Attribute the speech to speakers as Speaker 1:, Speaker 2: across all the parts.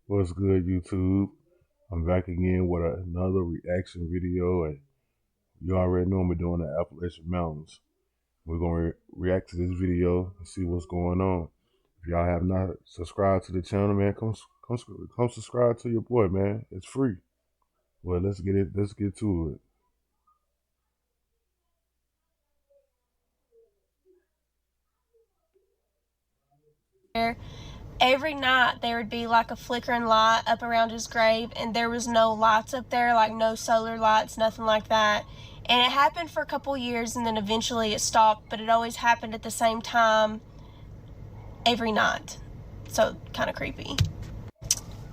Speaker 1: What's good, YouTube? I'm back again with another reaction video, and you already know I'm doing the Appalachian Mountains. We're gonna react to this video and see what's going on. If y'all have not subscribed to the channel, man, come subscribe to your boy, man. It's free. Well, let's get it. Let's get to it.
Speaker 2: Every night there would be like a flickering light up around his grave, and there was no lights up there, like no solar lights, nothing like that. And it happened for a couple years, and then eventually it stopped, but it always happened at the same time every night. So kind of creepy.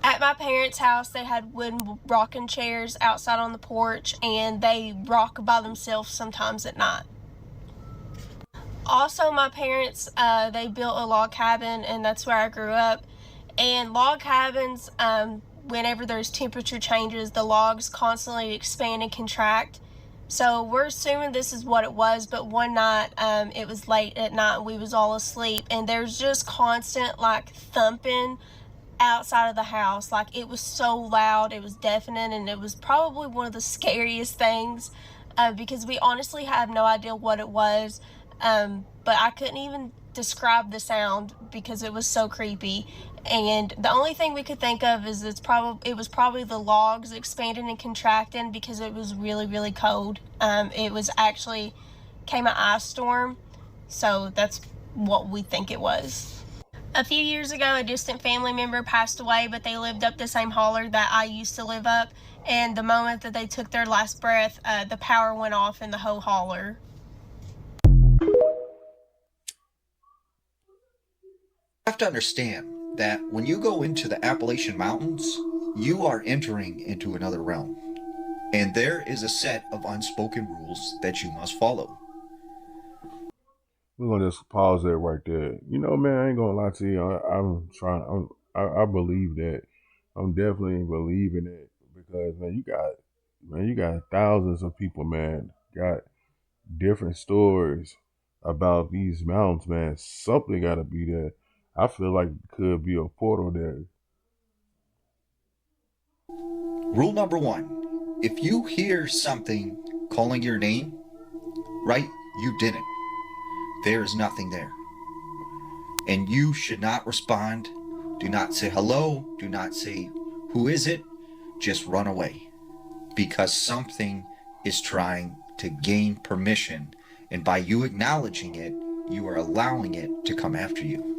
Speaker 2: At my parents' house, they had wooden rocking chairs outside on the porch, and they rock by themselves sometimes at night. Also, my parents, they built a log cabin, and that's where I grew up. And log cabins, whenever there's temperature changes, the logs constantly expand and contract. So we're assuming this is what it was, but one night, it was late at night and we was all asleep, and there's just constant like thumping outside of the house. Like, it was so loud, it was deafening, and it was probably one of the scariest things, because we honestly have no idea what it was. But I couldn't even describe the sound because it was so creepy. And the only thing we could think of is it was probably the logs expanding and contracting because it was really, really cold. It was actually came an ice storm, so that's what we think it was. A few years ago, a distant family member passed away, but they lived up the same holler that I used to live up. And the moment that they took their last breath, the power went off in the whole holler.
Speaker 3: Have to understand that when you go into the Appalachian Mountains, you are entering into another realm. And there is a set of unspoken rules that you must follow.
Speaker 1: We're gonna just pause that right there. You know, man, I ain't gonna lie to you. I believe that. I'm definitely believing it because you got thousands of people, man. Got different stories about these mountains, man. Something got to be there. I feel like it could be a portal there.
Speaker 3: Rule number one, if you hear something calling your name, right, you didn't. There is nothing there. And you should not respond. Do not say hello. Do not say, who is it? Just run away. Because something is trying to gain permission. And by you acknowledging it, you are allowing it to come after you.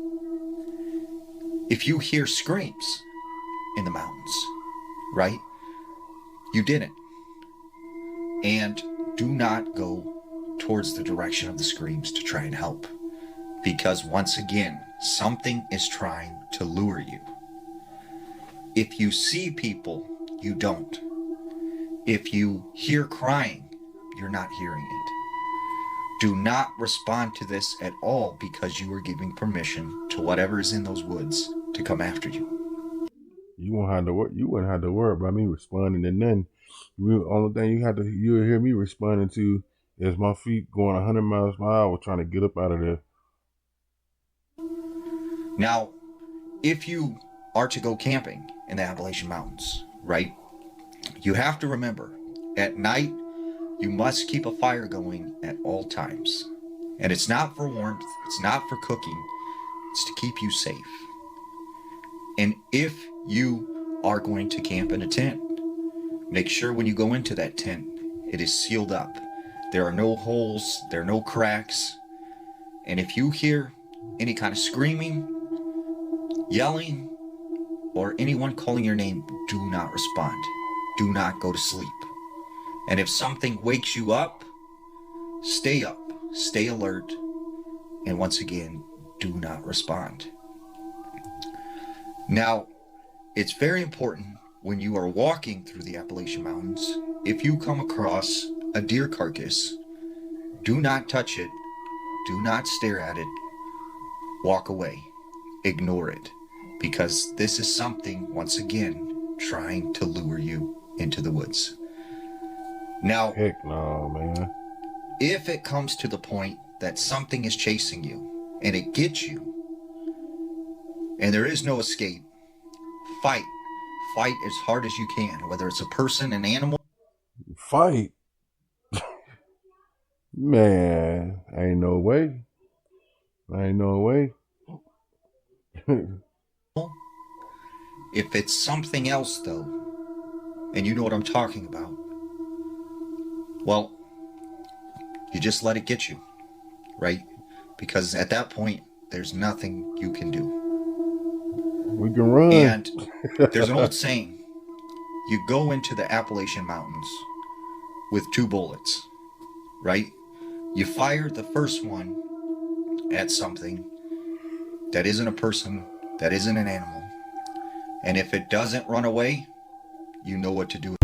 Speaker 3: If you hear screams in the mountains, right, you didn't. And do not go towards the direction of the screams to try and help. Because once again, something is trying to lure you. If you see people, you don't. If you hear crying, you're not hearing it. Do not respond to this at all because you are giving permission to whatever is in those woods to come after you.
Speaker 1: You won't have to work. You wouldn't have to worry about me responding to nothing. The only thing you'll hear me responding to is my feet going 100 miles per hour trying to get up out of there.
Speaker 3: Now, if you are to go camping in the Appalachian Mountains, right, you have to remember, at night, you must keep a fire going at all times. And it's not for warmth, it's not for cooking, it's to keep you safe. And if you are going to camp in a tent, make sure when you go into that tent, it is sealed up. There are no holes, there are no cracks. And if you hear any kind of screaming, yelling, or anyone calling your name, do not respond. Do not go to sleep. And if something wakes you up, stay alert, and once again, do not respond. Now, it's very important when you are walking through the Appalachian Mountains, if you come across a deer carcass, do not touch it, do not stare at it, walk away, ignore it, because this is something, once again, trying to lure you into the woods. Now,
Speaker 1: Heck no, man.
Speaker 3: if it comes to the point that something is chasing you and it gets you and there is no escape, fight fight as hard as you can, whether it's a person, an animal.
Speaker 1: Fight? Man, ain't no way. Ain't no way.
Speaker 3: If it's something else, though, and you know what I'm talking about, well, you just let it get you, right? Because at that point, there's nothing you can do.
Speaker 1: We can run.
Speaker 3: And there's an old saying, you go into the Appalachian Mountains with 2 bullets, right? You fire the first one at something that isn't a person, that isn't an animal. And if it doesn't run away, you know what to do.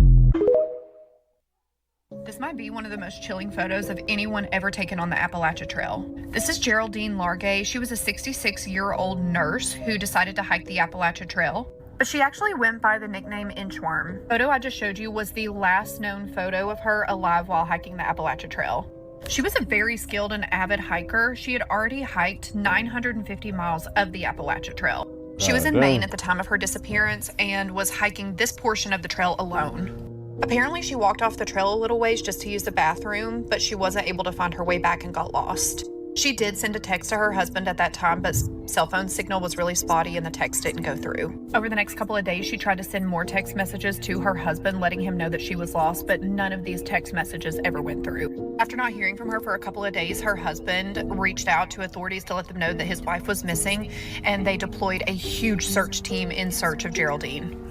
Speaker 4: This might be one of the most chilling photos of anyone ever taken on the Appalachia Trail. This is Geraldine Largay. She was a 66-year-old nurse who decided to hike the Appalachia Trail, but she actually went by the nickname Inchworm. The photo I just showed you was the last known photo of her alive while hiking the Appalachia Trail. She was a very skilled and avid hiker. She had already hiked 950 miles of the Appalachia Trail. She was in Maine at the time of her disappearance and was hiking this portion of the trail alone. Apparently, she walked off the trail a little ways just to use the bathroom, but she wasn't able to find her way back and got lost. She did send a text to her husband at that time, but cell phone signal was really spotty and the text didn't go through. Over the next couple of days, she tried to send more text messages to her husband, letting him know that she was lost, but none of these text messages ever went through. After not hearing from her for a couple of days, her husband reached out to authorities to let them know that his wife was missing, and they deployed a huge search team in search of Geraldine.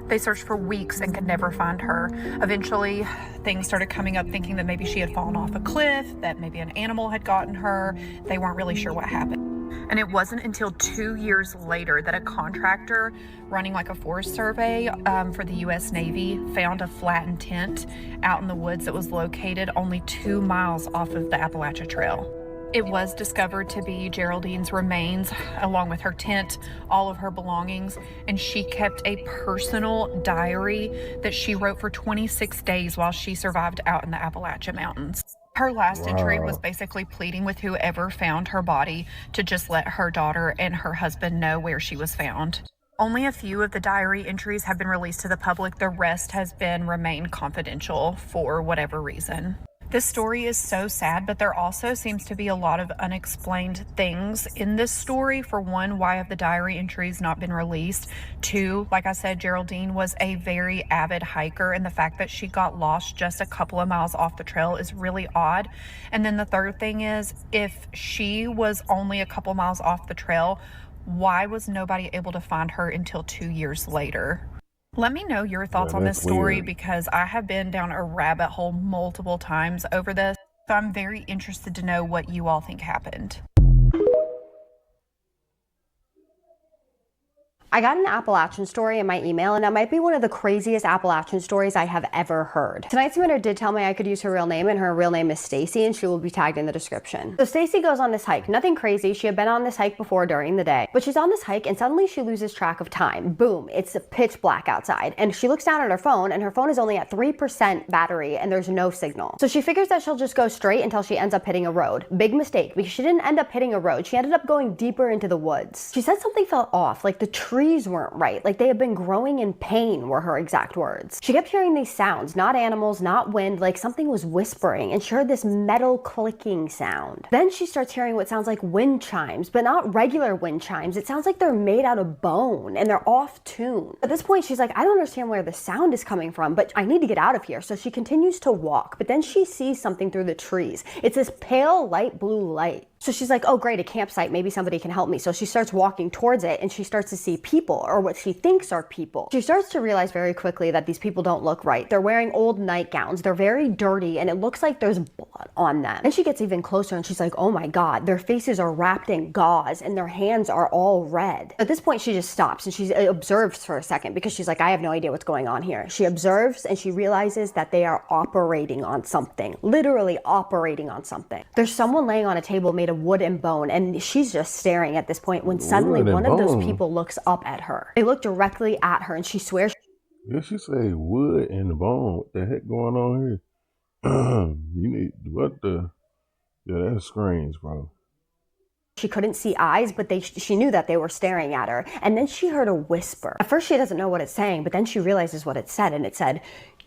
Speaker 4: They searched for weeks and could never find her. Eventually, things started coming up thinking that maybe she had fallen off a cliff, that maybe an animal had gotten her. They weren't really sure what happened. And it wasn't until 2 years later that a contractor running like a forest survey for the U.S. Navy found a flattened tent out in the woods that was located only 2 miles off of the Appalachia Trail. It was discovered to be Geraldine's remains, along with her tent, all of her belongings, and she kept a personal diary that she wrote for 26 days while she survived out in the Appalachian Mountains. Her last entry was basically pleading with whoever found her body to just let her daughter and her husband know where she was found. Only a few of the diary entries have been released to the public. The rest has been remained confidential for whatever reason. This story is so sad, but there also seems to be a lot of unexplained things in this story. For one, why have the diary entries not been released? Two, like I said, Geraldine was a very avid hiker, and the fact that she got lost just a couple of miles off the trail is really odd. And then the third thing is, if she was only a couple miles off the trail, why was nobody able to find her until 2 years later? Let me know your thoughts on this story weird. Because I have been down a rabbit hole multiple times over this. So I'm very interested to know what you all think happened.
Speaker 5: I got an Appalachian story in my email, and it might be one of the craziest Appalachian stories I have ever heard. Tonight's winner did tell me I could use her real name, and her real name is Stacy, and she will be tagged in the description. So Stacy goes on this hike. Nothing crazy. She had been on this hike before during the day, but she's on this hike, and suddenly she loses track of time. Boom, it's pitch black outside, and she looks down at her phone, and her phone is only at 3% battery, and there's no signal. So she figures that she'll just go straight until she ends up hitting a road. Big mistake, because she didn't end up hitting a road. She ended up going deeper into the woods. She said something felt off, like the trees weren't right, like they had been growing in pain, were her exact words. She kept hearing these sounds, not animals, not wind, like something was whispering, and she heard this metal clicking sound. Then she starts hearing what sounds like wind chimes, but not regular wind chimes. It sounds like they're made out of bone and they're off tune. At this point, she's like, I don't understand where the sound is coming from, but I need to get out of here. So she continues to walk, but then she sees something through the trees. It's this pale light blue light. So she's like, oh great, a campsite, maybe somebody can help me. So she starts walking towards it, and she starts to see people, or what she thinks are people. She starts to realize very quickly that these people don't look right. They're wearing old nightgowns, they're very dirty, and it looks like there's blood on them. And she gets even closer, and she's like, oh my god, their faces are wrapped in gauze, and their hands are all red. At this point, she just stops, and she observes for a second, because she's like, I have no idea what's going on here. She observes, and she realizes that they are operating on something, literally operating on something. There's someone laying on a table made of wood and bone, and she's just staring at this point when suddenly one of those people looks up at her. They look directly at her, and she swears.
Speaker 1: Yeah, she say wood and bone. What the heck going on here? You need what the? Yeah, that's strange, bro.
Speaker 5: She couldn't see eyes, but she knew that they were staring at her. And then she heard a whisper. At first, she doesn't know what it's saying, but then she realizes what it said, and it said,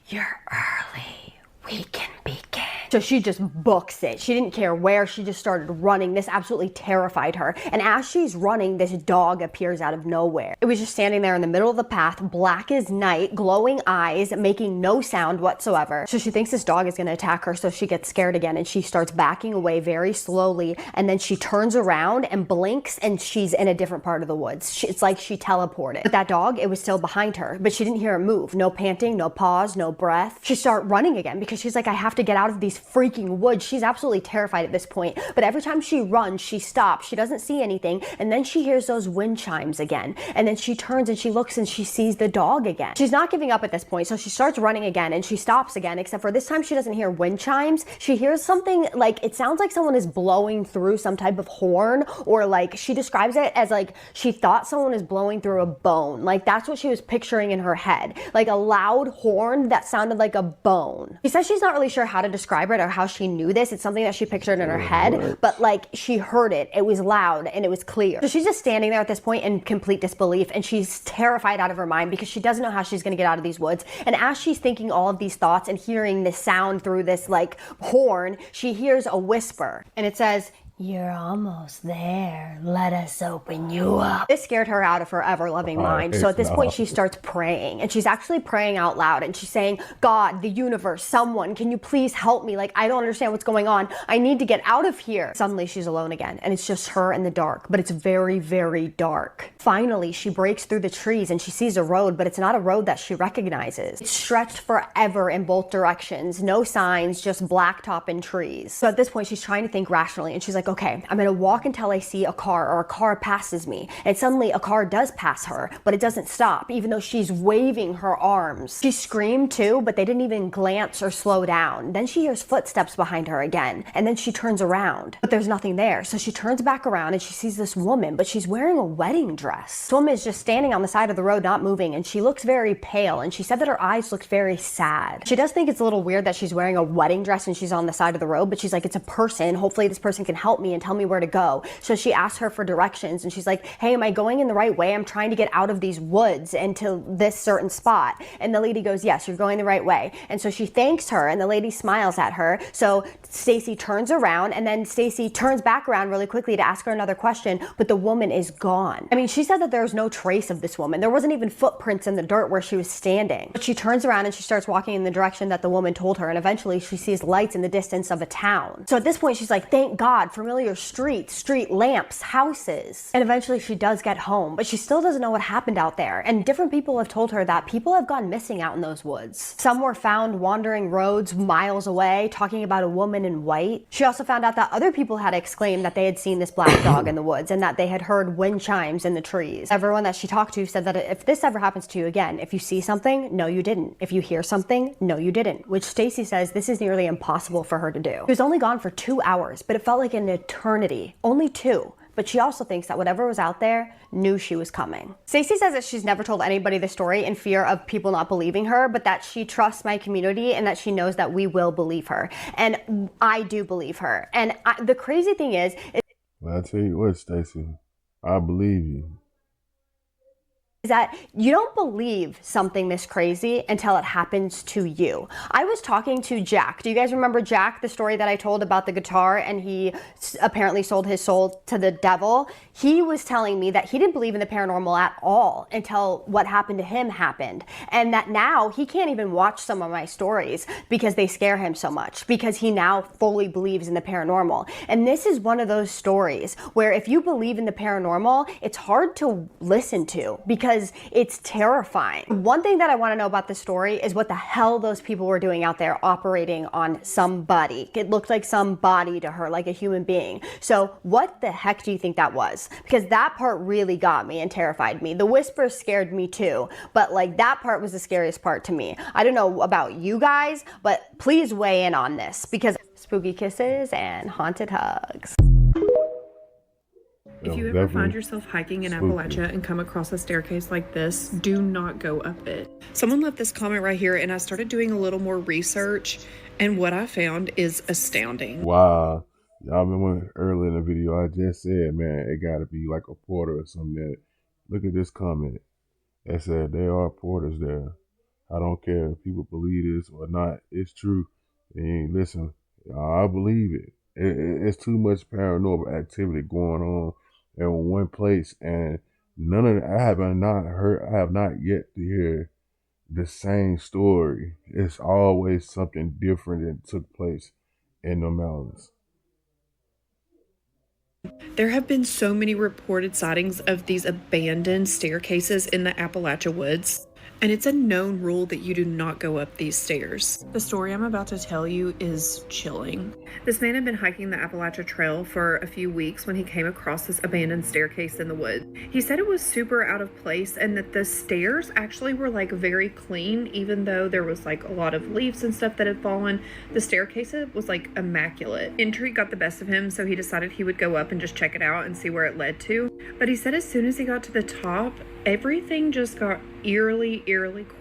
Speaker 5: "You're early. We can begin." So she just books it. She didn't care where. She just started running. This absolutely terrified her. And as she's running, this dog appears out of nowhere. It was just standing there in the middle of the path, black as night, glowing eyes, making no sound whatsoever. So she thinks this dog is going to attack her, so she gets scared again, and she starts backing away very slowly, and then she turns around and blinks, and she's in a different part of the woods. It's like she teleported. But that dog, it was still behind her, but she didn't hear it move. No panting, no pause, no breath. She started running again because she's like, I have to get out of these freaking woods. She's absolutely terrified at this point. But every time she runs, she stops. She doesn't see anything. And then she hears those wind chimes again. And then she turns and she looks and she sees the dog again. She's not giving up at this point. So she starts running again and she stops again, except for this time she doesn't hear wind chimes. She hears something like, it sounds like someone is blowing through some type of horn, or like she describes it as like she thought someone is blowing through a bone. Like that's what she was picturing in her head. Like a loud horn that sounded like a bone. She says she's not really sure how to describe it or how she knew this. It's something that she pictured in her head, but like she heard it. It was loud and it was clear. So she's just standing there at this point in complete disbelief, and she's terrified out of her mind because she doesn't know how she's going to get out of these woods. And as she's thinking all of these thoughts and hearing this sound through this like horn, she hears a whisper, and it says, "You're almost there. Let us open you up." This scared her out of her ever-loving mind. So at this point, she starts praying, and she's actually praying out loud, and she's saying, "God, the universe, someone, can you please help me? Like, I don't understand what's going on. I need to get out of here." Suddenly, she's alone again, and it's just her in the dark, but it's very, very dark. Finally, she breaks through the trees, and she sees a road, but it's not a road that she recognizes. It's stretched forever in both directions. No signs, just blacktop and trees. So at this point, she's trying to think rationally, and she's like, okay, I'm gonna walk until I see a car, or a car passes me. And suddenly a car does pass her, but it doesn't stop, even though she's waving her arms. She screamed too, but they didn't even glance or slow down. Then she hears footsteps behind her again, and then she turns around, but there's nothing there. So she turns back around and she sees this woman, but she's wearing a wedding dress. This woman is just standing on the side of the road, not moving, and she looks very pale, and she said that her eyes looked very sad. She does think it's a little weird that she's wearing a wedding dress and she's on the side of the road, but she's like, it's a person. Hopefully this person can help me and tell me where to go. So she asks her for directions, and she's like, hey, am I going in the right way? I'm trying to get out of these woods into this certain spot. And the lady goes, yes, you're going the right way. And so she thanks her, and the lady smiles at her. So Stacy turns around, and then Stacy turns back around really quickly to ask her another question, but the woman is gone. I mean, she said that there was no trace of this woman. There wasn't even footprints in the dirt where she was standing. But she turns around and she starts walking in the direction that the woman told her, and eventually she sees lights in the distance of a town. So at this point, she's like, thank God, familiar streets, street lamps, houses. And eventually she does get home, but she still doesn't know what happened out there. And different people have told her that people have gone missing out in those woods. Some were found wandering roads miles away, talking about a woman in white. She also found out that other people had exclaimed that they had seen this black dog in the woods, and that they had heard wind chimes in the trees. Everyone that she talked to said that if this ever happens to you again, if you see something, no, you didn't. If you hear something, no, you didn't. Which Stacy says this is nearly impossible for her to do. She was only gone for 2 hours, but it felt like an eternity. Only 2. But she also thinks that whatever was out there knew she was coming. Stacy says that she's never told anybody the story in fear of people not believing her, but that she trusts my community and that she knows that we will believe her. And I do believe her. And the crazy thing is...
Speaker 1: Well, I tell you what, Stacy, I believe you.
Speaker 5: Is that you don't believe something this crazy until it happens to you. I was talking to Jack. Do you guys remember Jack, the story that I told about the guitar and he apparently sold his soul to the devil? He was telling me that he didn't believe in the paranormal at all until what happened to him happened. And that now he can't even watch some of my stories because they scare him so much, because he now fully believes in the paranormal. And this is one of those stories where if you believe in the paranormal, it's hard to listen to because it's terrifying. One thing that I want to know about this story is what the hell those people were doing out there operating on somebody. It looked like some body to her, like a human being. So what the heck do you think that was? Because that part really got me and terrified me. The whisper scared me too, but like that part was the scariest part to me. I don't know about you guys, but please weigh in on this because spooky kisses and haunted hugs.
Speaker 6: If you ever find yourself hiking in Appalachia and come across a staircase like this, do not go up it. Someone left this comment right here, and I started doing a little more research, and what I found is astounding.
Speaker 1: Wow. Y'all remember earlier in the video I just said, man, it gotta be like a porter or something that, look at this comment. That said there are porters there. I don't care if people believe this or not. It's true. And listen, I believe it. It's too much paranormal activity going on in one place, and none of I have not heard. I have not yet to hear the same story. It's always something different that took place in the mountains.
Speaker 6: There have been so many reported sightings of these abandoned staircases in the Appalachia woods, and it's a known rule that you do not go up these stairs. The story I'm about to tell you is chilling. This man had been hiking the Appalachia Trail for a few weeks when he came across this abandoned staircase in the woods. He said it was super out of place and that the stairs actually were like very clean, even though there was like a lot of leaves and stuff that had fallen. The staircase was like immaculate. Intrigue got the best of him, so he decided he would go up and just check it out and see where it led to. But he said as soon as he got to the top, everything just got eerily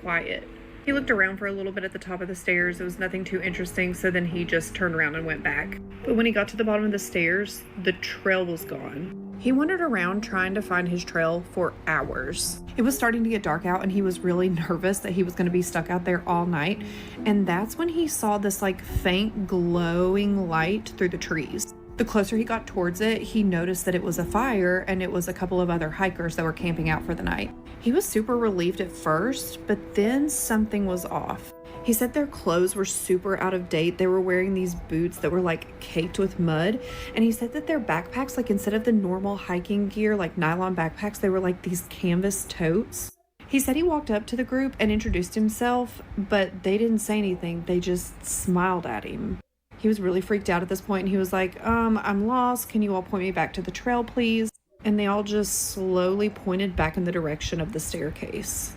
Speaker 6: quiet. He looked around for a little bit at the top of the stairs. It was nothing too interesting, so then he just turned around and went back. But when he got to the bottom of the stairs, the trail was gone. He wandered around trying to find his trail for hours. It was starting to get dark out and he was really nervous that he was going to be stuck out there all night. And that's when he saw this like faint glowing light through the trees. The closer he got towards it, he noticed that it was a fire and it was a couple of other hikers that were camping out for the night. He was super relieved at first, but then something was off. He said their clothes were super out of date. They were wearing these boots that were like caked with mud. And he said that their backpacks, like instead of the normal hiking gear, like nylon backpacks, they were like these canvas totes. He said he walked up to the group and introduced himself, but they didn't say anything. They just smiled at him. He was really freaked out at this point and he was like, I'm lost. Can you all point me back to the trail, please? And they all just slowly pointed back in the direction of the staircase.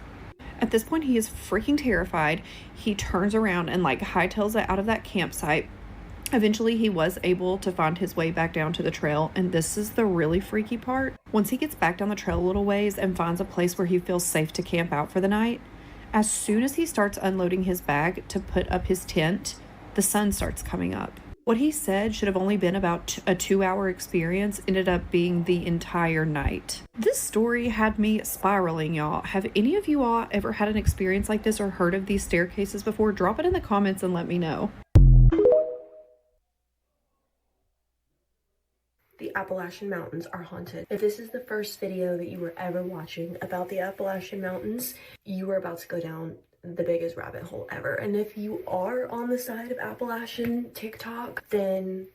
Speaker 6: At this point, he is freaking terrified. He turns around and like hightails it out of that campsite. Eventually, he was able to find his way back down to the trail, and this is the really freaky part. Once he gets back down the trail a little ways and finds a place where he feels safe to camp out for the night, as soon as he starts unloading his bag to put up his tent, the sun starts coming up. What he said should have only been about a 2-hour experience ended up being the entire night. This story had me spiraling, y'all. Have any of you all ever had an experience like this or heard of these staircases before? Drop it in the comments and let me know.
Speaker 5: The Appalachian Mountains are haunted. If this is the first video that you were ever watching about the Appalachian Mountains, you are about to go down the biggest rabbit hole ever. And if you are on the side of Appalachian TikTok, then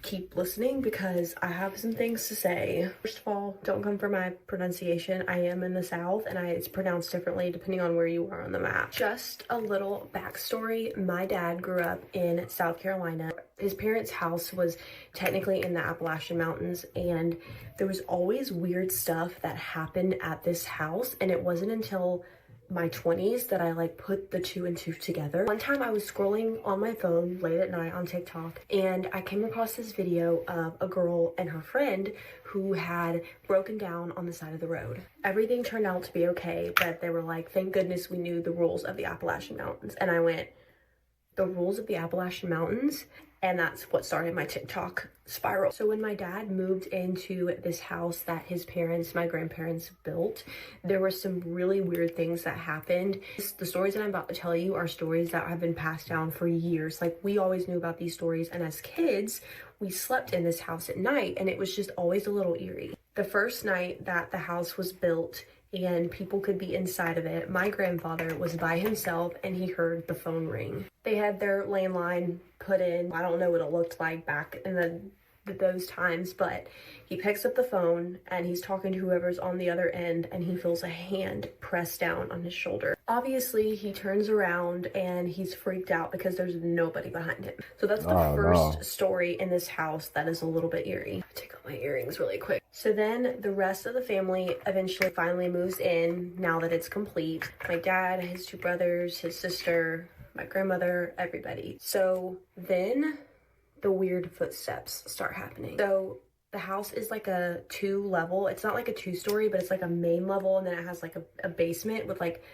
Speaker 5: keep listening because I have some things to say. First of all, don't come for my pronunciation. I am in the South and it's pronounced differently depending on where you are on the map. Just a little backstory. My dad grew up in South Carolina. His parents' house was technically in the Appalachian Mountains, and there was always weird stuff that happened at this house, and it wasn't until my 20s that I like put the 2 and 2 together. One time I was scrolling on my phone late at night on TikTok and I came across this video of a girl and her friend who had broken down on the side of the road. Everything turned out to be okay, but they were like, thank goodness we knew the rules of the Appalachian Mountains. And I went, the rules of the Appalachian Mountains? And that's what started my TikTok spiral. So when my dad moved into this house that his parents, my grandparents, built, there were some really weird things that happened. The stories that I'm about to tell you are stories that have been passed down for years. Like, we always knew about these stories, and as kids, we slept in this house at night, and it was just always a little eerie. The first night that the house was built and people could be inside of it, my grandfather was by himself and he heard the phone ring. They had their landline put in. I don't know what it looked like back in those times, but he picks up the phone and he's talking to whoever's on the other end, and he feels a hand press down on his shoulder. Obviously, he turns around and he's freaked out because there's nobody behind him. So that's the first story in this house that is a little bit eerie. Take off my earrings really quick. So then the rest of the family eventually finally moves in now that it's complete. My dad, his 2 brothers, his sister, my grandmother, everybody. So then the weird footsteps start happening. So the house is like a 2-level. It's not like a 2-story, but it's like a main level, and then it has like a basement with like,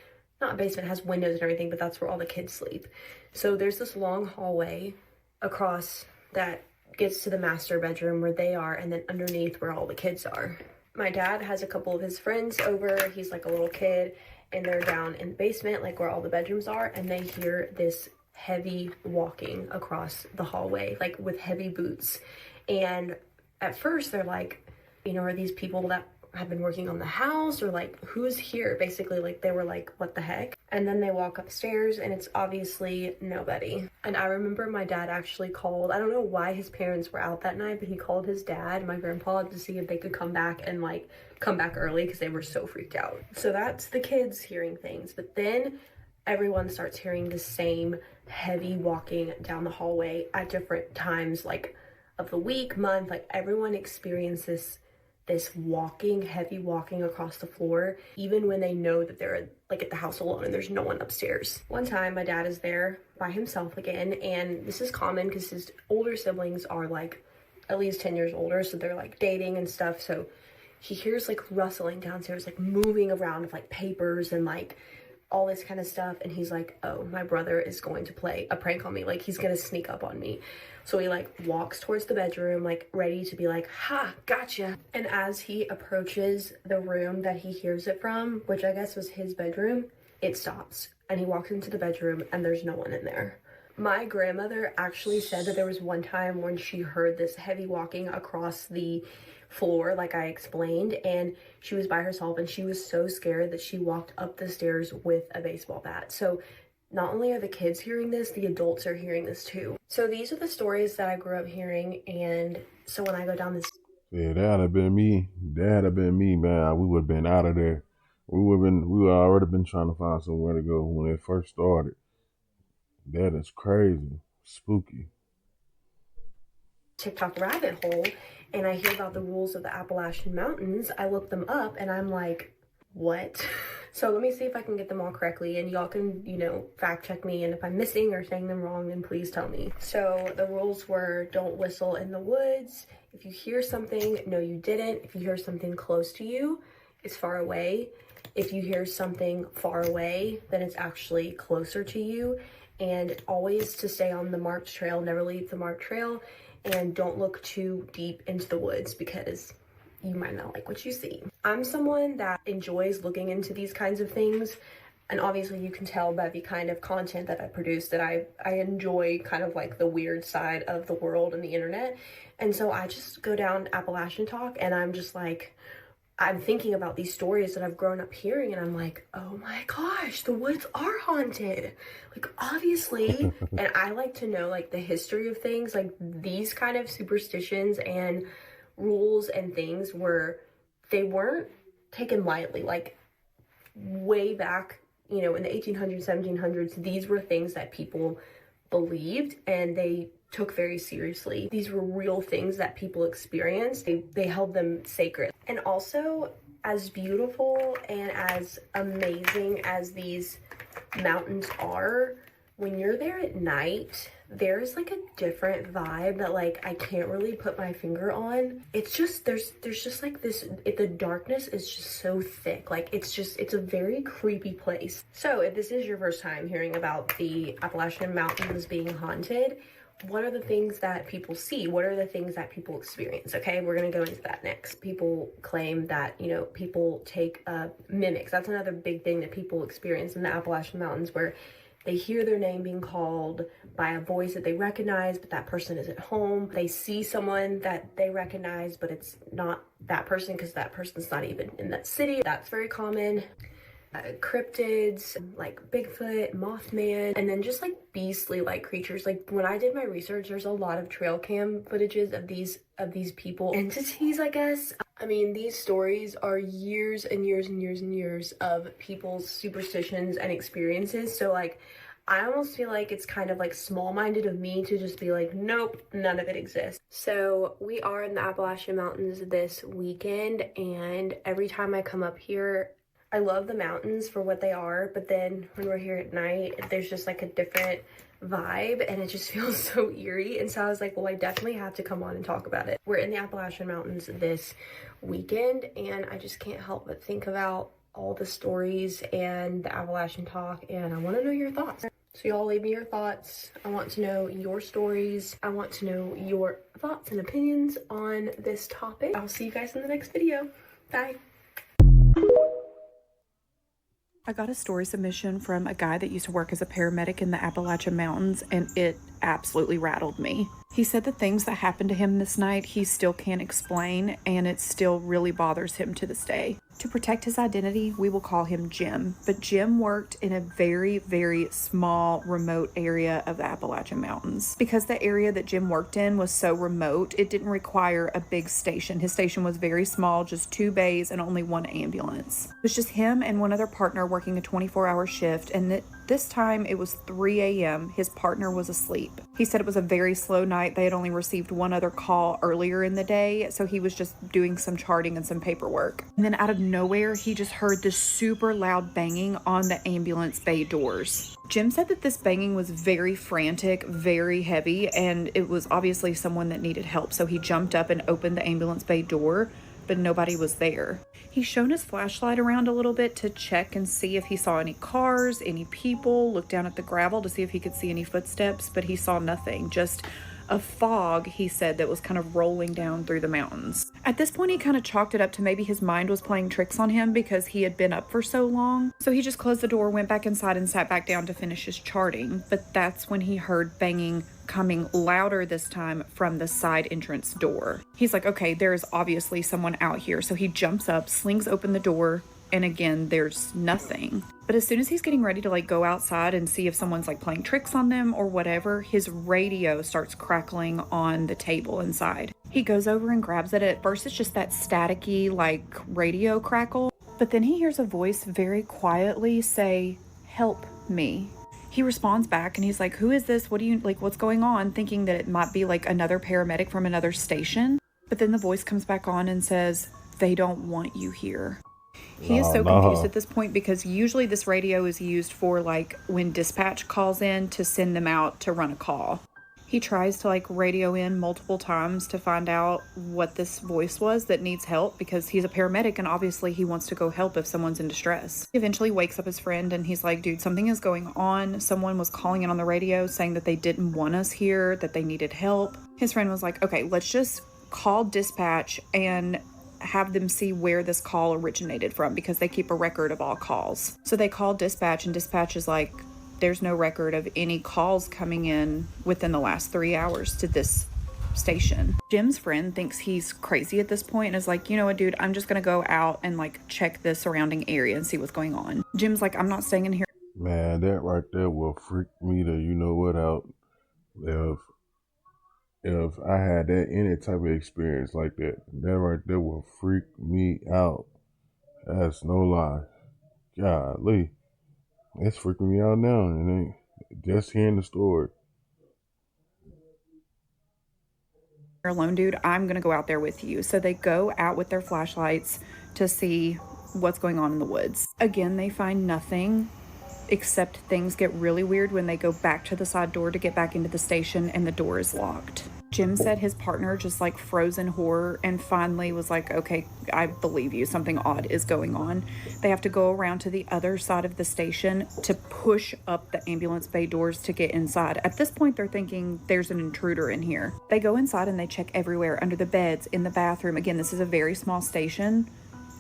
Speaker 5: not a basement, it has windows and everything, but that's where all the kids sleep. So there's this long hallway across that gets to the master bedroom where they are, and then underneath where all the kids are. My dad has a couple of his friends over. He's like a little kid, and they're down in the basement, like where all the bedrooms are, and they hear this heavy walking across the hallway, like with heavy boots. And at first they're like, you know, are these people that have been working on the house, or like who's here? Basically, like they were like, what the heck? And then they walk upstairs and it's obviously nobody. And I remember my dad actually called, I don't know why his parents were out that night, but he called his dad, my grandpa, to see if they could come back and like come back early because they were so freaked out. So that's the kids hearing things. But then everyone starts hearing the same heavy walking down the hallway at different times, like of the week, month. Like everyone experiences this walking, heavy walking across the floor, even when they know that they're like at the house alone and there's no one upstairs. One time my dad is there by himself again, and this is common because his older siblings are like at least 10 years older, so they're like dating and stuff. So he hears like rustling downstairs, like moving around of like papers and like all this kind of stuff, and he's like, oh, my brother is going to play a prank on me, like he's gonna sneak up on me. So he like walks towards the bedroom, like ready to be like, ha, gotcha. And as he approaches the room that he hears it from, which I guess was his bedroom, it stops, and he walks into the bedroom and there's no one in there. My grandmother actually said that there was one time when she heard this heavy walking across the floor, like I explained, and she was by herself, and she was so scared that she walked up the stairs with a baseball bat. So not only are the kids hearing this, the adults are hearing this too. So these are the stories that I grew up hearing, and so when I go down this...
Speaker 1: Yeah, that'd have been me. That'd have been me, man. We would have been out of there. We would already been trying to find somewhere to go when it first started. That is crazy. Spooky.
Speaker 5: TikTok rabbit hole, and I hear about the rules of the Appalachian Mountains. I look them up and I'm like, what? So let me see if I can get them all correctly, and y'all can, you know, fact check me, and if I'm missing or saying them wrong, then please tell me. So the rules were, don't whistle in the woods. If you hear something, no you didn't. If you hear something close to you, it's far away. If you hear something far away, then it's actually closer to you. And always to stay on the marked trail, never leave the marked trail, and don't look too deep into the woods because you might not like what you see. I'm someone that enjoys looking into these kinds of things, and obviously you can tell by the kind of content that I produce that I enjoy kind of like the weird side of the world and the internet. And so I just go down Appalachian Talk and I'm just like, I'm thinking about these stories that I've grown up hearing, and I'm like, oh my gosh, the woods are haunted. Like, obviously. And I like to know like the history of things, like these kind of superstitions and rules and things they weren't taken lightly. Like way back, you know, in the 1800s, 1700s, these were things that people believed and they took very seriously. These were real things that people experienced. They held them sacred. And also, as beautiful and as amazing as these mountains are, when you're there at night, there's like a different vibe that like I can't really put my finger on. It's just there's just like this, the darkness is just so thick. Like it's a very creepy place. So if this is your first time hearing about the Appalachian Mountains being haunted, what are the things that people see? What are the things that people experience? Okay, we're gonna go into that next. People claim that, you know, people take mimics. That's another big thing that people experience in the Appalachian Mountains, where they hear their name being called by a voice that they recognize, but that person is at home. They see someone that they recognize, but it's not that person because that person's not even in that city. That's very common. Cryptids like Bigfoot, Mothman, and then just like beastly like creatures. Like when I did my research, there's a lot of trail cam footages of these people entities, I guess. I mean, these stories are years and years and years and years of people's superstitions and experiences. So like I almost feel like it's kind of like small-minded of me to just be like, nope, none of it exists. So we are in the Appalachian Mountains this weekend, and every time I come up here, I love the mountains for what they are, but then when we're here at night, there's just like a different vibe and it just feels so eerie. And so I was like, well, I definitely have to come on and talk about it. We're in the Appalachian Mountains this weekend, and I just can't help but think about all the stories and the Appalachian Talk, and I want to know your thoughts.
Speaker 7: So y'all leave me your thoughts. I want to know your stories. I want to know your thoughts and opinions on this topic. I'll see you guys in the next video. Bye.
Speaker 6: I got a story submission from a guy that used to work as a paramedic in the Appalachian Mountains, and it absolutely rattled me. He said the things that happened to him this night he still can't explain, and it still really bothers him to this day. To protect his identity, we will call him Jim. But Jim worked in a very, very small, remote area of the Appalachian Mountains. Because the area that Jim worked in was so remote, it didn't require a big station. His station was very small, just 2 bays and only 1 ambulance. It was just him and one other partner working a 24-hour shift, and this time it was 3 a.m. His partner was asleep. He said it was a very slow night. They had only received 1 other call earlier in the day, so he was just doing some charting and some paperwork. And then out of nowhere, he just heard this super loud banging on the ambulance bay doors. Jim said that this banging was very frantic, very heavy, and it was obviously someone that needed help. So he jumped up and opened the ambulance bay door, but nobody was there. He shone his flashlight around a little bit to check and see if he saw any cars, any people, looked down at the gravel to see if he could see any footsteps, but he saw nothing, just a fog, he said, that was kind of rolling down through the mountains. At this point, he kind of chalked it up to maybe his mind was playing tricks on him because he had been up for so long. So he just closed the door, went back inside, and sat back down to finish his charting. But that's when he heard banging coming louder this time from the side entrance door. He's like, okay, there is obviously someone out here. So he jumps up, slings open the door, and again, there's nothing. But as soon as he's getting ready to go outside and see if someone's playing tricks on them or whatever, his radio starts crackling on the table inside. He goes over and grabs it. At first, it's just that staticky radio crackle. But then he hears a voice very quietly say, "Help me." He responds back and he's like, "Who is this? What do you what's going on?" Thinking that it might be another paramedic from another station. But then the voice comes back on and says, "They don't want you here." He is so confused at this point because usually this radio is used for when dispatch calls in to send them out to run a call. He tries to radio in multiple times to find out what this voice was that needs help because he's a paramedic and obviously he wants to go help if someone's in distress. He eventually wakes up his friend and he's like, "Dude, something is going on. Someone was calling in on the radio saying that they didn't want us here, that they needed help." His friend was like, "Okay, let's just call dispatch and have them see where this call originated from because they keep a record of all calls." So they call dispatch and dispatch is like, "There's no record of any calls coming in within the last 3 hours to this station." Jim's friend thinks he's crazy at this point and is like, "You know what, dude, I'm just gonna go out and check the surrounding area and see what's going on." Jim's like, "I'm not staying in here."
Speaker 1: Man, that right there will freak me to out. If I had any type of experience like that, that right there will freak me out. That's no lie. Golly. It's freaking me out now, and just hearing the story.
Speaker 6: "You're alone, dude. I'm gonna go out there with you." So they go out with their flashlights to see what's going on in the woods. Again, they find nothing, except things get really weird when they go back to the side door to get back into the station and the door is locked. Jim said his partner just froze in horror and finally was like, "Okay, I believe you. Something odd is going on." They have to go around to the other side of the station to push up the ambulance bay doors to get inside. At this point, they're thinking there's an intruder in here. They go inside and they check everywhere, under the beds, in the bathroom. Again, this is a very small station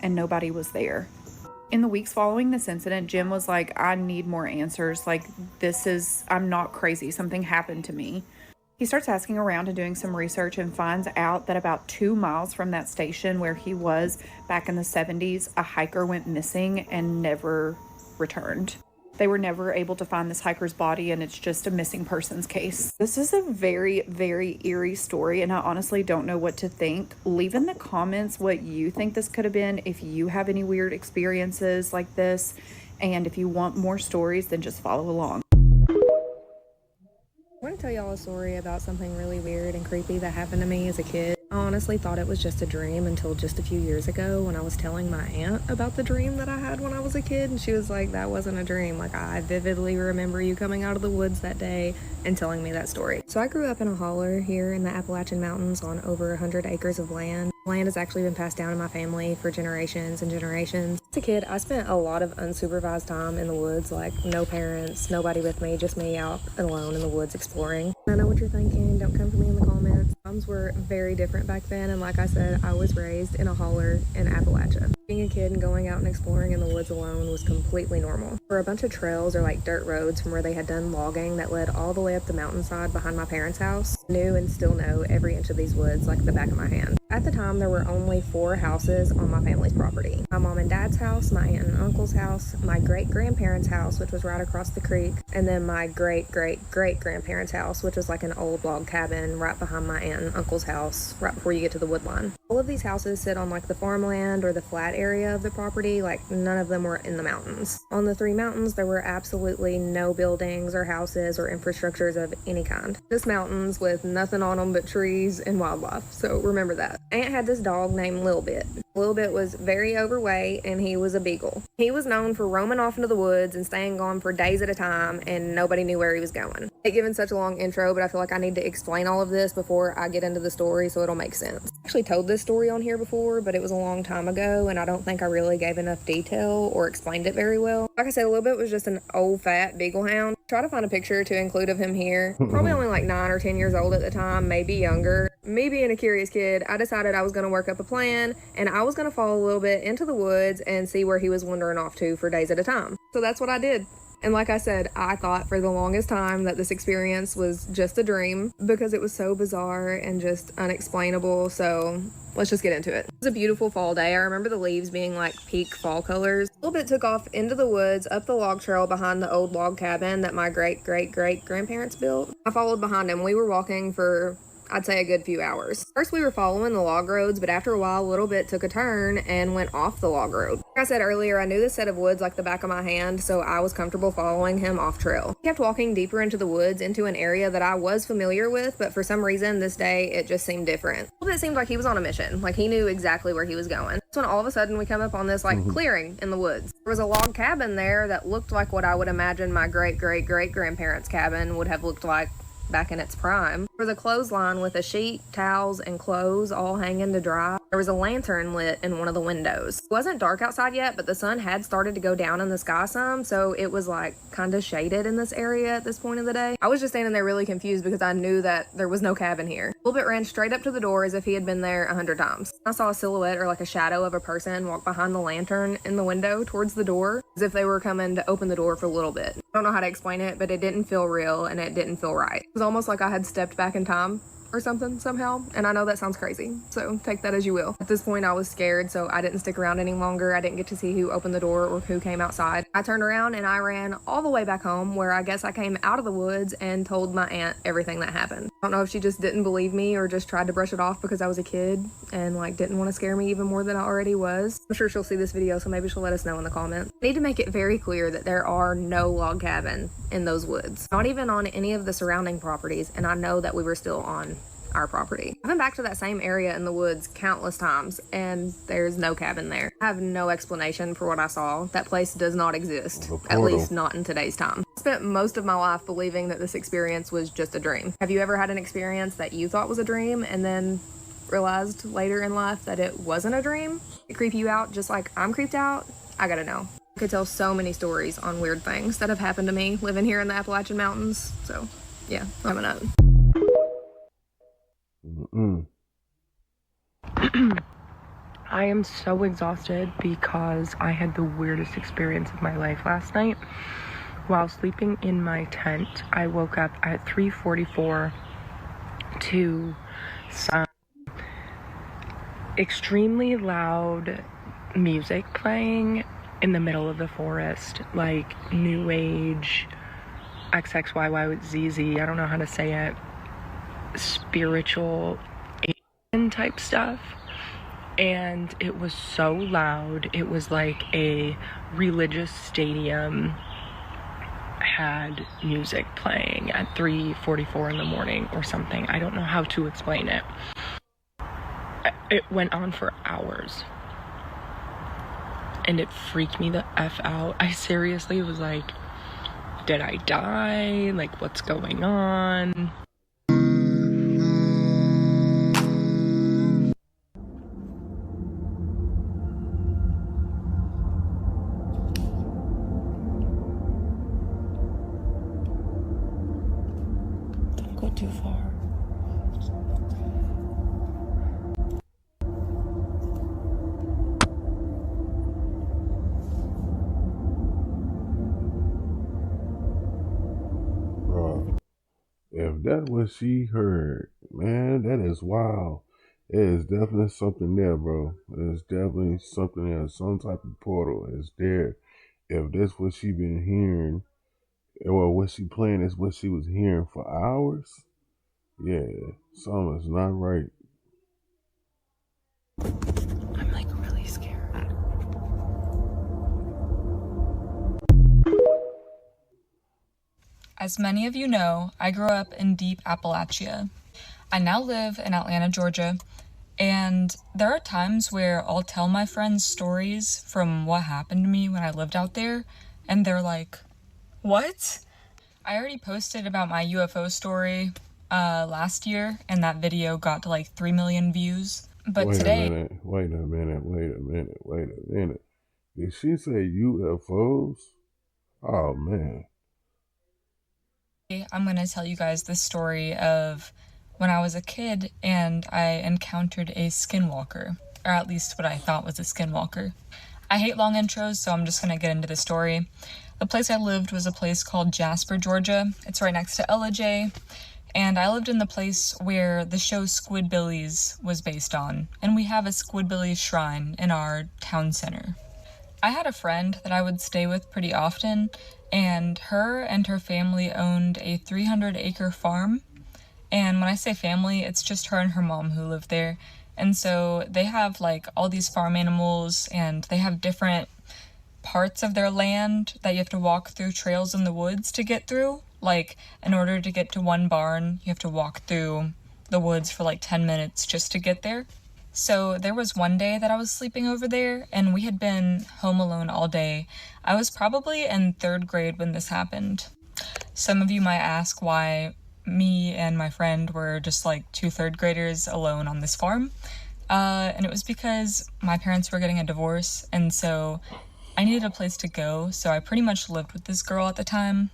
Speaker 6: and nobody was there. In the weeks following this incident, Jim was like, "I need more answers. I'm not crazy. Something happened to me." He starts asking around and doing some research and finds out that about 2 miles from that station where he was back in the 70s, a hiker went missing and never returned. They were never able to find this hiker's body, and it's just a missing persons case. This is a very, very eerie story, and I honestly don't know what to think. Leave in the comments what you think this could have been, if you have any weird experiences like this, and if you want more stories, then just follow along.
Speaker 7: I want to tell y'all a story about something really weird and creepy that happened to me as a kid. I honestly thought it was just a dream until just a few years ago when I was telling my aunt about the dream that I had when I was a kid, and she was like, "That wasn't a dream. I vividly remember you coming out of the woods that day and telling me that story." So I grew up in a holler here in the Appalachian Mountains on over 100 acres of land. Land has actually been passed down in my family for generations and generations. As a kid, I spent a lot of unsupervised time in the woods, like no parents, nobody with me, just me out alone in the woods exploring. I know what you're thinking, don't come for me in the comments. Times were very different back then, and like I said, I was raised in a holler in Appalachia. Being a kid and going out and exploring in the woods alone was completely normal. There were a bunch of trails or like dirt roads from where they had done logging that led all the way up the mountainside behind my parents' house. I knew and still know every inch of these woods like the back of my hand. At the time, there were only 4 houses on my family's property. My mom and dad's house, my aunt and uncle's house, my great-grandparents' house, which was right across the creek, and then my great-great-great-grandparents' house, which was like an old log cabin right behind my aunt and uncle's house, right before you get to the wood line. All of these houses sit on like the farmland or the flat area of the property, like none of them were in the mountains. On the 3 mountains, there were absolutely no buildings or houses or infrastructures of any kind. Just mountains with nothing on them but trees and wildlife, so remember that. Aunt had this dog named Lil Bit. Lil Bit was very overweight and he was a beagle. He was known for roaming off into the woods and staying gone for days at a time, and nobody knew where he was going. I hate giving such a long intro, but I feel like I need to explain all of this before I get into the story so it'll make sense. I actually told this story on here before, but it was a long time ago and I don't think I really gave enough detail or explained it very well. Like I said, Lil Bit was just an old fat beagle hound. Try to find a picture to include of him here. Probably only like 9 or 10 years old at the time, maybe younger. Me being a curious kid, I decided I was going to work up a plan and I was going to follow a little bit into the woods and see where he was wandering off to for days at a time. So that's what I did. And like I said, I thought for the longest time that this experience was just a dream because it was so bizarre and just unexplainable. So let's just get into it. It was a beautiful fall day. I remember the leaves being like peak fall colors. A little bit took off into the woods up the log trail behind the old log cabin that my great-great-great-grandparents built. I followed behind him. We were walking for I'd say a good few hours. First we were following the log roads, but after a while, a little bit took a turn and went off the log road. Like I said earlier, I knew this set of woods like the back of my hand, so I was comfortable following him off trail. He kept walking deeper into the woods into an area that I was familiar with, but for some reason this day it just seemed different. A little bit seemed like he was on a mission, like he knew exactly where he was going. That's when all of a sudden we come up on this like clearing in the woods. There was a log cabin there that looked like what I would imagine my great-great-great-grandparents' cabin would have looked like back in its prime. There was a clothesline with a sheet, towels, and clothes all hanging to dry. There was a lantern lit in one of the windows. It wasn't dark outside yet, but the sun had started to go down in the sky some, so it was like kind of shaded in this area at this point of the day. I was just standing there really confused because I knew that there was no cabin here. A little bit ran straight up to the door as if he had been there 100 times. I saw a silhouette or like a shadow of a person walk behind the lantern in the window towards the door as if they were coming to open the door for a little bit. I don't know how to explain it, but it didn't feel real and it didn't feel right. It was almost like I had stepped back in time or something somehow, and I know that sounds crazy, so take that as you will. At this point I was scared, so I didn't stick around any longer. I didn't get to see who opened the door or who came outside. I turned around and I ran all the way back home, where I guess I came out of the woods and told my aunt everything that happened. I don't know if she just didn't believe me or just tried to brush it off because I was a kid and like didn't want to scare me even more than I already was. I'm sure she'll see this video, so maybe she'll let us know in the comments. I need to make it very clear that there are no log cabins in those woods, not even on any of the surrounding properties, and I know that we were still on our property. I've been back to that same area in the woods countless times and there's no cabin there. I have no explanation for what I saw. That place does not exist, at least not in today's time. I spent most of my life believing that this experience was just a dream. Have you ever had an experience that you thought was a dream and then realized later in life that it wasn't a dream? It creep you out just like I'm creeped out? I gotta know. I could tell so many stories on weird things that have happened to me living here in the Appalachian Mountains. So yeah, coming up.
Speaker 8: I am so exhausted because I had the weirdest experience of my life last night. While sleeping in my tent, I woke up at 3:44 to some extremely loud music playing in the middle of the forest, like new age XXYY with ZZ, I don't know how to say it, spiritual alien type stuff. And it was so loud. It was like a religious stadium had music playing at 3:44 in the morning or something. I don't know how to explain it. It went on for hours and it freaked me the F out. I seriously was like, did I die? Like, what's going on? too far.
Speaker 1: Bro, if that was she heard, man, that is wild. It is definitely something there, bro. It's definitely something there. Some type of portal is there. If that's what she been hearing, or what she playing is what she was hearing for hours, yeah, something's not right.
Speaker 8: I'm like really scared.
Speaker 4: As many of you know, I grew up in deep Appalachia. I now live in Atlanta, Georgia, and there are times where I'll tell my friends stories from what happened to me when I lived out there, and they're like, what? I already posted about my UFO story last year, and that video got to like 3 million views. But
Speaker 1: Wait a
Speaker 4: today,
Speaker 1: minute, wait a minute, wait a minute, wait a minute. Did she say UFOs? Oh man.
Speaker 4: I'm going to tell you guys the story of when I was a kid and I encountered a skinwalker, or at least what I thought was a skinwalker. I hate long intros, so I'm just going to get into the story. The place I lived was a place called Jasper, Georgia. It's right next to LJ, and I lived in the place where the show Squidbillies was based on, and we have a Squidbillies shrine in our town center. I had a friend that I would stay with pretty often, and her family owned a 300-acre farm. And when I say family, it's just her and her mom who live there. And so they have like all these farm animals, and they have different parts of their land that you have to walk through trails in the woods to get through. Like, in order to get to one barn, you have to walk through the woods for like 10 minutes just to get there. So there was one day that I was sleeping over there, and we had been home alone all day. I was probably in 3rd grade when this happened. Some of you might ask why me and my friend were just like 2 3rd graders alone on this farm. And it was because my parents were getting a divorce, and so I needed a place to go, so I pretty much lived with this girl at the time.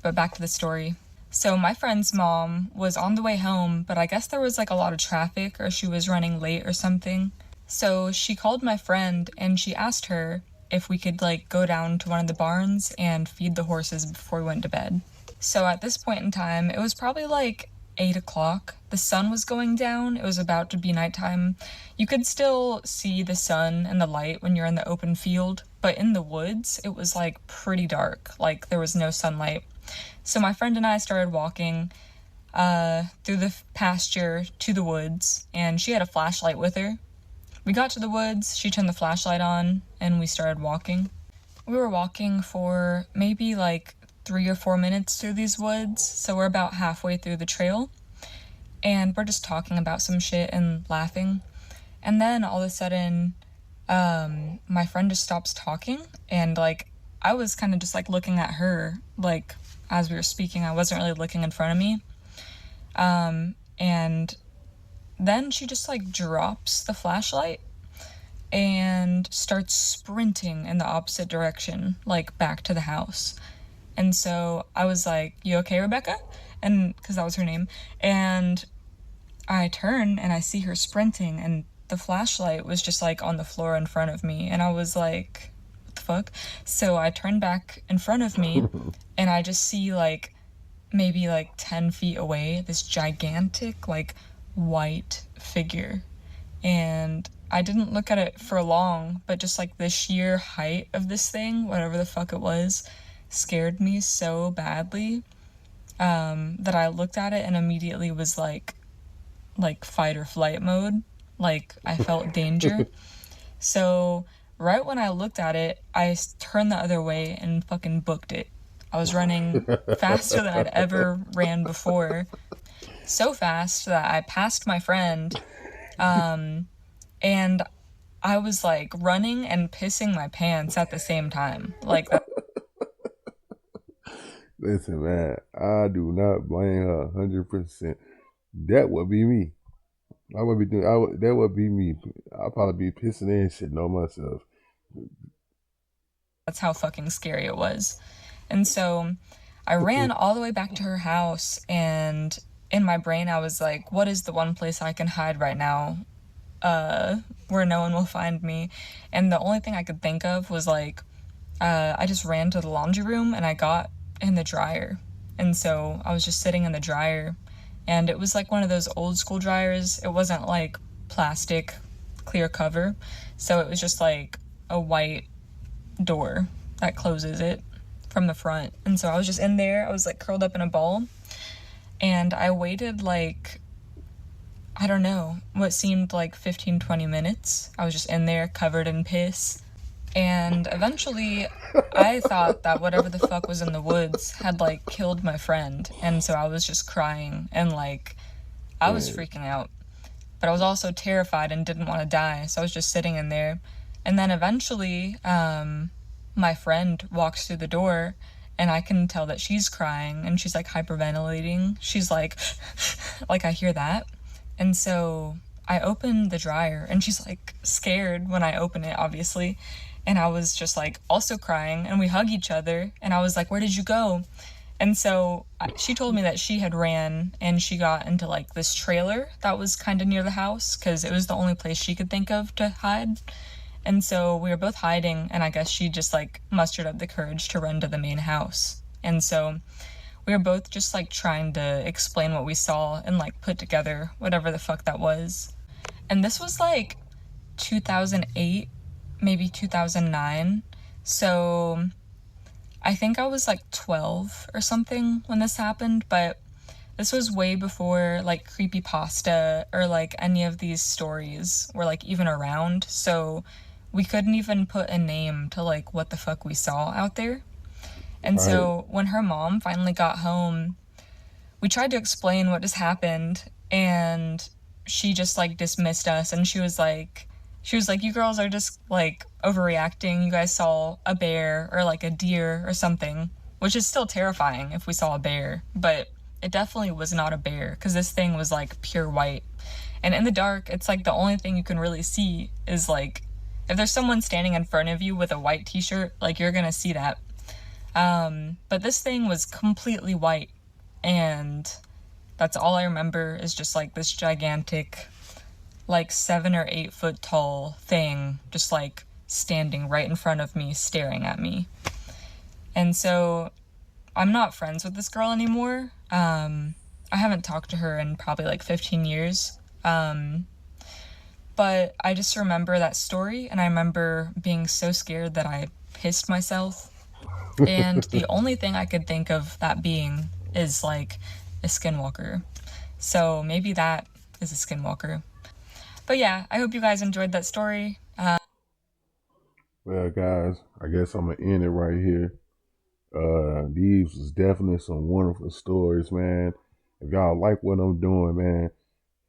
Speaker 4: But back to the story. So my friend's mom was on the way home, but I guess there was like a lot of traffic, or she was running late or something. So she called my friend and she asked her if we could like go down to one of the barns and feed the horses before we went to bed. So at this point in time, it was probably like 8 o'clock. The sun was going down. It was about to be nighttime. You could still see the sun and the light when you're in the open field, but in the woods, it was like pretty dark. Like there was no sunlight. So my friend and I started walking through the pasture to the woods, and she had a flashlight with her. We got to the woods, she turned the flashlight on, and we started walking. We were walking for maybe like 3 or 4 minutes through these woods, so we're about halfway through the trail, and we're just talking about some shit and laughing. And then all of a sudden, my friend just stops talking, and like I was kind of just like looking at her, like as we were speaking. I wasn't really looking in front of me. And then she just like drops the flashlight and starts sprinting in the opposite direction, like back to the house. And so I was like, "You okay, Rebecca?" And because that was her name. And I turn and I see her sprinting, and the flashlight was just like on the floor in front of me. And I was like, what the fuck? So I turned back in front of me and I just see like maybe like 10 feet away this gigantic like white figure. And I didn't look at it for long, but just like the sheer height of this thing, whatever the fuck it was, scared me so badly that I looked at it and immediately was like fight or flight mode. Like I felt danger. So right when I looked at it, I turned the other way and fucking booked it. I was running faster than I'd ever ran before. So fast that I passed my friend, and I was like running and pissing my pants at the same time. Like that.
Speaker 1: Listen, man, I do not blame her 100%. That would be me. I would be doing. That would be me. I'll probably be pissing and shitting on myself.
Speaker 4: That's how fucking scary it was. And so I ran all the way back to her house, and
Speaker 9: in my brain, I was like, what is the one place I can hide right now, where no one will find me? And the only thing I could think of was like, I just ran to the laundry room and I got in the dryer. And so I was just sitting in the dryer, and it was like one of those old school dryers. It wasn't like plastic clear cover. So it was just like a white door that closes it from the front. And so I was just in there. I was like curled up in a ball, and I waited like, I don't know, what seemed like 15-20 minutes. I was just in there covered in piss. And eventually I thought that whatever the fuck was in the woods had like killed my friend. And so I was just crying and like I was freaking out. But I was also terrified and didn't want to die. So I was just sitting in there. And then eventually my friend walks through the door, and I can tell that she's crying and she's like hyperventilating. She's like like I hear that. And so I open the dryer, and she's like scared when I open it, obviously. And I was just like also crying, and we hug each other, and I was like, where did you go? And so she told me that she had ran and she got into like this trailer that was kind of near the house because it was the only place she could think of to hide. And so we were both hiding, and I guess she just like mustered up the courage to run to the main house. And so we were both just like trying to explain what we saw and like put together whatever the fuck that was. And this was like 2008, maybe 2009. So I think I was like 12 or something when this happened, but this was way before like creepypasta or like any of these stories were like even around. So we couldn't even put a name to like what the fuck we saw out there. And so when her mom finally got home, we tried to explain what just happened, and she just like dismissed us, and she was like, you girls are just like overreacting. You guys saw a bear or like a deer or something, which is still terrifying if we saw a bear, but it definitely was not a bear because this thing was like pure white. And in the dark, it's like the only thing you can really see is like, if there's someone standing in front of you with a white t-shirt, like you're gonna see that. But this thing was completely white, and that's all I remember is just like this gigantic, like 7 or 8 foot tall thing just like standing right in front of me, staring at me. And so I'm not friends with this girl anymore. I haven't talked to her in probably like 15 years. But I just remember that story, and I remember being so scared that I pissed myself. And the only thing I could think of that being is like a skinwalker. So maybe that is a skinwalker. But yeah, I hope you guys enjoyed that story.
Speaker 1: Well, guys, I guess I'm gonna end it right here. These was definitely some wonderful stories, man. If y'all like what I'm doing, man,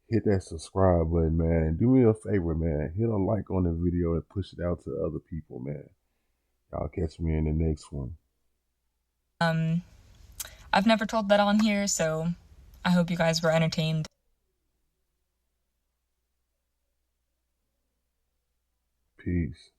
Speaker 1: hit that subscribe button, man. And do me a favor, man. Hit a like on the video and push it out to other people, man. Y'all catch me in the next one.
Speaker 9: I've never told that on here, so I hope you guys were entertained.
Speaker 1: Peace.